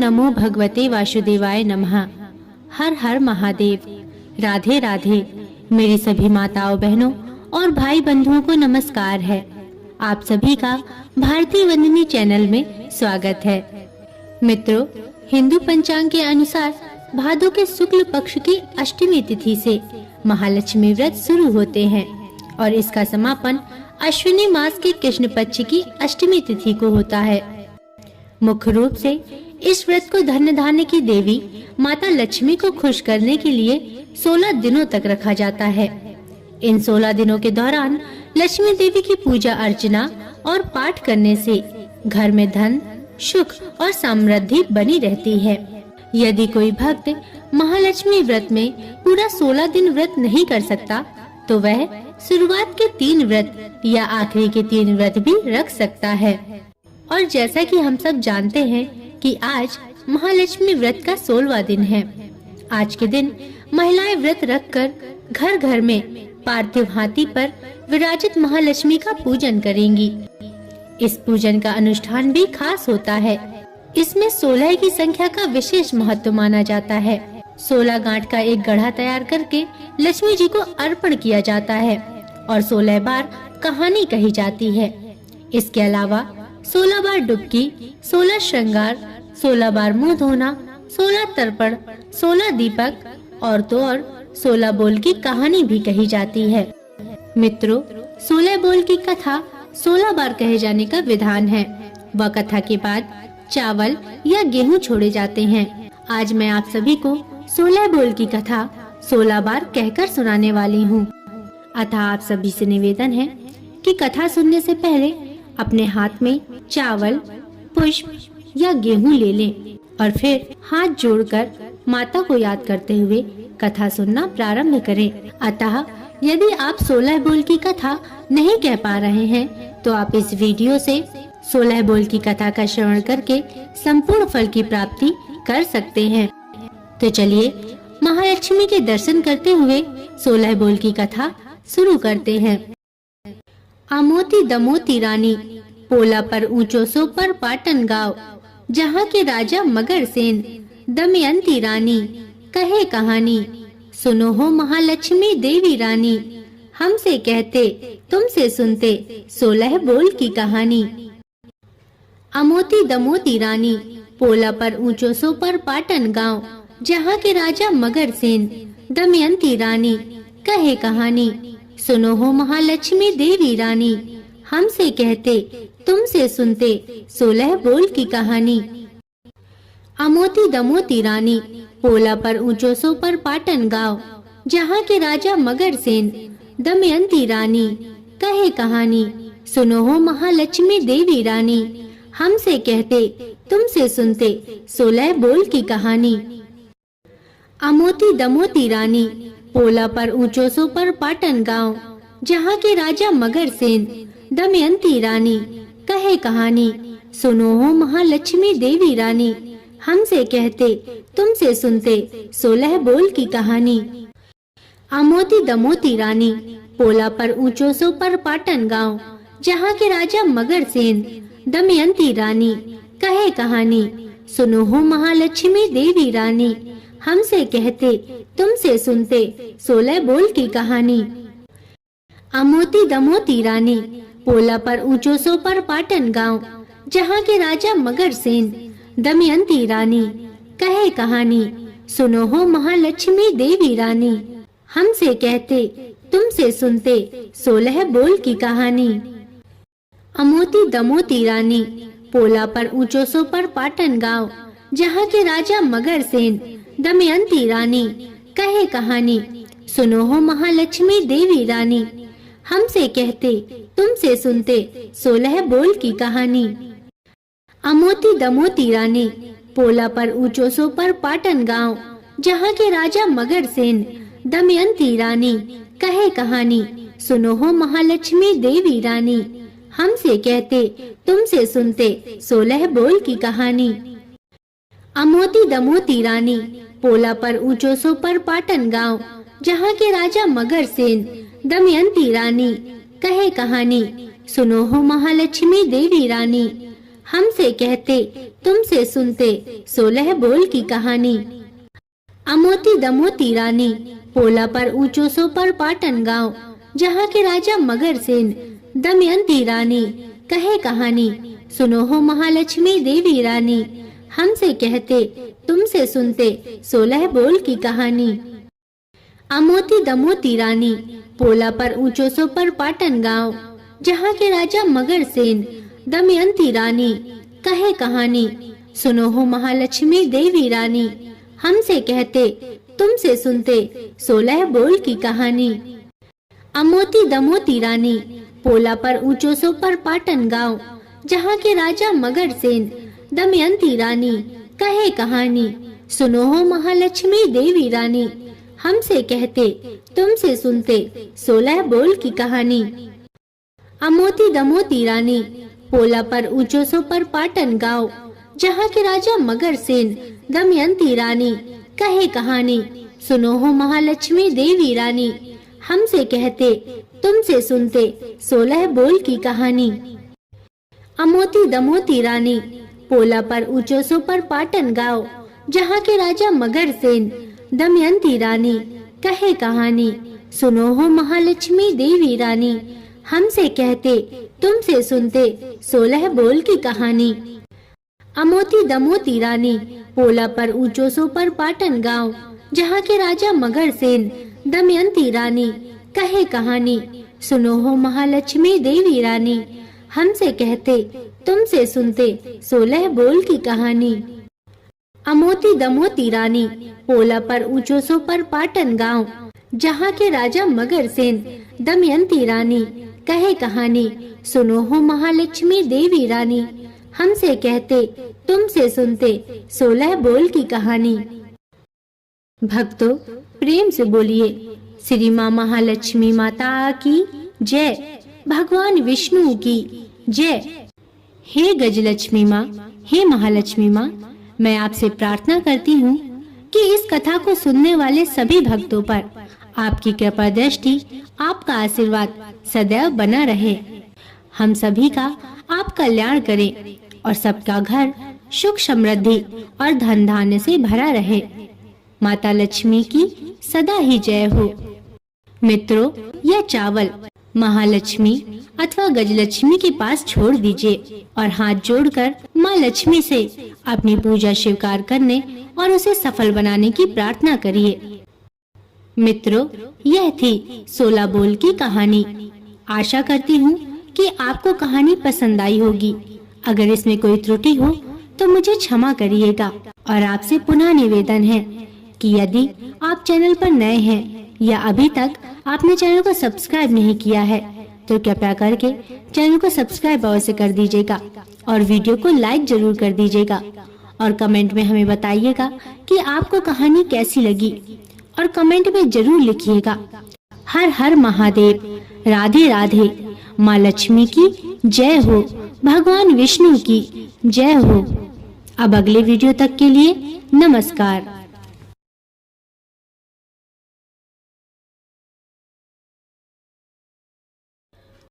नमो भगवते वासुदेवाय नमः। हर हर महादेव। राधे राधे। मेरी सभी माताओं बहनों और भाई बंधुओं को नमस्कार है। आप सभी का भारतीय वंदनी चैनल में स्वागत है। मित्रों, हिंदू पंचांग के अनुसार भादो के शुक्ल पक्ष की अष्टमी तिथि से महालक्ष्मी व्रत शुरू होते हैं और इसका समापन अश्विनी मास के कृष्ण पक्ष की अष्टमी तिथि को होता है। मुख्य रूप से इस व्रत को धन धान्य की देवी माता लक्ष्मी को खुश करने के लिए 16 दिनों तक रखा जाता है। इन 16 दिनों के दौरान लक्ष्मी देवी की पूजा अर्चना और पाठ करने से घर में धन, सुख और समृद्धि बनी रहती है। यदि कोई भक्त महालक्ष्मी व्रत में पूरा 16 दिन व्रत नहीं कर सकता तो वह शुरुआत के 3 व्रत या आखिरी के 3 व्रत भी रख सकता है। और जैसा कि हम सब जानते हैं कि आज महालक्ष्मी व्रत का 16वां दिन है। आज के दिन महिलाएं व्रत रखकर घर घर में पार्थिव हाथी पर विराजित महालक्ष्मी का पूजन करेंगी। इस पूजन का अनुष्ठान भी खास होता है। इसमें 16 की संख्या का विशेष महत्व माना जाता है। 16 गांठ का एक गढ़ा तैयार करके लक्ष्मी जी को अर्पण किया जाता है और 16 बार कहानी कही जाती है। इसके अलावा 16 बार डुबकी, 16 श्रृंगार, 16 बार मुंह धोना, 16 तर्पण, 16 दीपक और तो और 16 बोल की कहानी भी कही जाती है। मित्रों, 16 बोल की कथा 16 बार कहे जाने का विधान है। वह कथा के बाद चावल या गेहूं छोड़े जाते हैं। आज मैं आप सभी को 16 बोल की कथा 16 बार कहकर सुनाने वाली हूँ। अतः आप सभी से निवेदन है कि कथा सुनने से पहले अपने हाथ में चावल, पुष्प या गेहूं ले लें और फिर हाथ जोड़कर माता को याद करते हुए कथा सुनना प्रारंभ करें। अतः यदि आप 16 बोल की कथा नहीं कह पा रहे हैं तो आप इस वीडियो से 16 बोल की कथा का श्रवण करके संपूर्ण फल की प्राप्ति कर सकते हैं। तो चलिए महालक्ष्मी के दर्शन करते हुए 16 बोल की कथा शुरू करते हैं। आमोती दमोती रानी, पोला पर ऊंचो सो पर पाटन गाँव, जहाँ के राजा मगर सेन, दमयंती रानी कहे कहानी, सुनो हो महालक्ष्मी देवी रानी, हमसे कहते तुमसे सुनते 16 बोल की कहानी। आमोती दमोती रानी, पोला पर ऊंचो सो पर पाटन गाँव, जहाँ के राजा मगर सेन, दमयंती रानी कहे कहानी, सुनो हो महालक्ष्मी देवी रानी, हमसे कहते तुमसे सुनते 16 बोल की कहानी। आमोती दमोती रानी, पोला पर ऊंचो सो पर पाटन गाँव, जहाँ के राजा मगर सेन, दमयंती रानी कहे कहानी, सुनो हो महालक्ष्मी देवी रानी, हमसे कहते तुमसे सुनते 16 बोल की कहानी। आमोती दमोती रानी, पोला पर ऊंचो सो पर पाटन गाँव, जहाँ के राजा मगर सेन, दमयंती रानी कहे कहानी, सुनो हो महालक्ष्मी देवी रानी, हमसे कहते तुमसे सुनते 16 बोल की कहानी। आमोती दमोती रानी, पोला पर ऊंचो सो पर पाटन गाँव, जहाँ के राजा मगर सेन, दमयंती रानी कहे कहानी, सुनो हो महालक्ष्मी देवी रानी, हमसे कहते तुमसे सुनते 16 बोल की कहानी। आमोती दमोती रानी, पोला पर ऊंचो सो पर पाटन गाँव, जहाँ के राजा मगर सेन, दमयंती रानी कहे कहानी, सुनो हो महालक्ष्मी देवी रानी, हमसे कहते तुमसे सुनते 16 बोल की कहानी। आमोती दमोती रानी, पोला पर ऊंचो सो पर पाटन गाँव, जहाँ के राजा मगर सेन, दमयंती रानी कहे कहानी, सुनो हो महालक्ष्मी देवी रानी, हमसे कहते तुमसे सुनते 16 बोल की कहानी। आमोती दमोती रानी, पोला पर ऊंचो सो पर पाटन गाँव, जहाँ के राजा मगर सेन, दमयंती रानी कहे कहानी, सुनो हो महालक्ष्मी देवी रानी, हमसे कहते तुमसे सुनते 16 बोल की कहानी। आमोती दमोती रानी, पोला पर ऊंचो सो पर पाटन गाँव, जहाँ के राजा मगर सेन, दमयंती रानी कहे कहानी, सुनो हो महालक्ष्मी देवी रानी, हमसे कहते तुमसे सुनते 16 बोल की कहानी। अमोती दमोती रानी पोला पर ऊंचो सो पर पाटन गांव, जहाँ के राजा मगर सेन दमयंती रानी कहे कहानी। सुनो हो महालक्ष्मी देवी रानी, हमसे कहते तुमसे सुनते 16 बोल की कहानी। अमोती दमोती रानी पोला पर ऊंचो सो पर पाटन गांव, जहाँ के राजा मगर सेन दमयंती रानी कहे कहानी। सुनो हो महालक्ष्मी देवी रानी, हमसे कहते तुमसे सुनते 16 बोल की कहानी। अमोती दमोती रानी पोला पर ऊंचो सो पर पाटन गांव, जहाँ के राजा मगर सेन दमयंती रानी कहे कहानी। सुनो हो महालक्ष्मी देवी रानी, हमसे कहते तुमसे सुनते 16 बोल की कहानी। अमोती दमोती रानी पोला पर ऊंचो सो पर पाटन गांव, जहाँ के राजा मगर सेन दमयंती रानी कहे कहानी। सुनो हो महालक्ष्मी देवी रानी, हमसे कहते तुमसे सुनते 16 बोल की कहानी। अमोती दमोती रानी पोला पर ऊंचो सो पर पाटन गांव, जहाँ के राजा मगर सेन दमयंती रानी कहे कहानी। सुनो हो महालक्ष्मी देवी रानी, हमसे कहते तुमसे सुनते 16 बोल की कहानी। अमोती दमोती रानी पोला पर ऊंचो सो पर पाटन गांव, जहाँ के राजा मगर सेन दमयंती रानी कहे कहानी। सुनो हो महालक्ष्मी देवी रानी, हमसे कहते तुमसे सुनते 16 बोल की कहानी। अमोती दमोती रानी पोला पर ऊंचो सो पर पाटन गांव, जहाँ के राजा मगर सेन दमयंती रानी कहे कहानी। सुनो हो महालक्ष्मी देवी रानी, हमसे कहते तुमसे सुनते 16 बोल की कहानी। भक्तों, प्रेम से बोलिए श्री माँ महालक्ष्मी माता की जय, भगवान विष्णु की जय। हे गजलक्ष्मी माँ, हे महालक्ष्मी माँ, मैं आपसे प्रार्थना करती हूँ कि इस कथा को सुनने वाले सभी भक्तों पर आपकी कृपा दृष्टि, आपका आशीर्वाद सदैव बना रहे। हम सभी का आप कल्याण करें और सबका घर सुख समृद्धि और धन धान्य से भरा रहे। माता लक्ष्मी की सदा ही जय हो। मित्रों, यह चावल महालक्ष्मी अथवा गजलक्ष्मी के पास छोड़ दीजिए और हाथ जोड़कर माँ लक्ष्मी से अपनी पूजा स्वीकार करने और उसे सफल बनाने की प्रार्थना करिए। मित्रों, यह थी 16 बोल की कहानी। आशा करती हूँ कि आपको कहानी पसंद आई होगी। अगर इसमें कोई त्रुटि हो तो मुझे क्षमा करिएगा। और आपसे पुनः निवेदन है कि यदि आप चैनल पर नए हैं या अभी तक आपने चैनल को सब्सक्राइब नहीं किया है तो कृपया करके चैनल को सब्सक्राइब अवश्य कर दीजिएगा और वीडियो को लाइक जरूर कर दीजिएगा। और कमेंट में हमें बताइएगा कि आपको कहानी कैसी लगी और कमेंट में जरूर लिखिएगा। हर हर महादेव, राधे राधे, माँ लक्ष्मी की जय हो, भगवान विष्णु की जय हो। अब अगले वीडियो तक के लिए नमस्कार।